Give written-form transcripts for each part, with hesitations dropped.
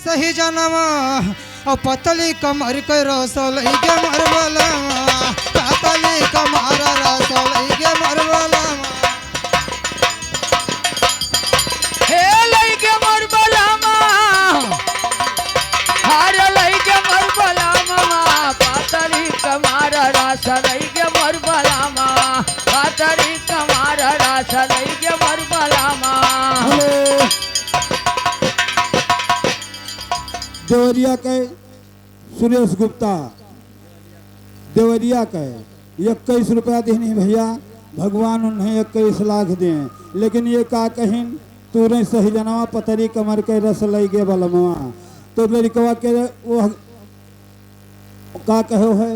सही जनमा और पतली कमर के रसल के मरबला पतली कमर रसल के मरबला हे लइके मरबला हार लइके मरबला पतली कमर रसल के मरबला पतली कमर रसल के मरबला। देवरिया के सुरेश गुप्ता देवरिया के 21 रुपया देनी भैया भगवान उन्हें 21 लाख दें लेकिन ये का कहीं तूने सही जनवा पतरी कमर के रस लई गे बलमवा तो लड़कवा के वो का कहो है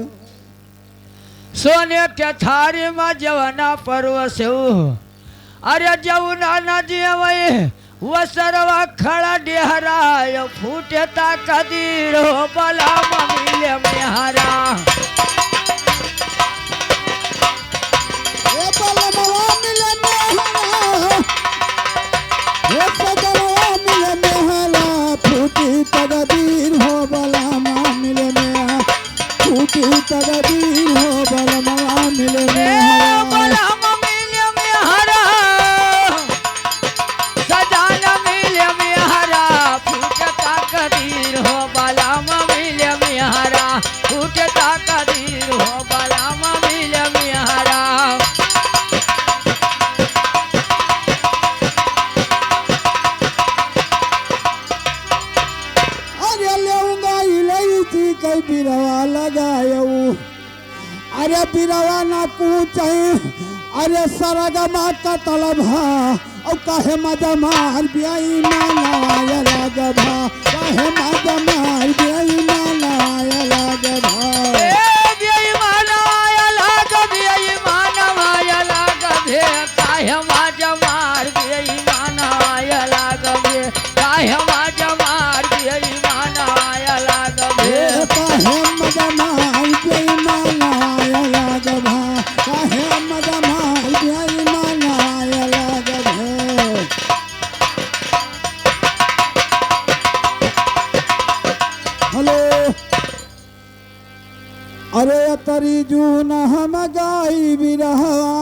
सोने के थारी में जवना परवसु अरे जवना न जेवै वो सरवा खड़ा डेहराय फूटता कदीर हो बला मिले में हरा ए बलमवा मिले में हरा ए बलमवा मिले में हरा फूटी तकदीर हो बलमा मिले में फूटी तकदीर हो बलमवा मिले में हरा बिरवा लगायऊ अरे बिरवा ना पूछे अरे सरगमा का तलभा और कहे मजा मार बियाई मानाया लगभा कहे मजा मार बियाई मानाया लगभा बियाई मानाया लगभे काहे मजा मार बियाई मानाया लगभे काहे मजा मार बियाई मानाया लगभे काहे मजा मार बियाई मानाया लगभा काहे मजा मार बियाई मानाया लगभे। हेलो अरे तरी जून हम गाई बिरहवा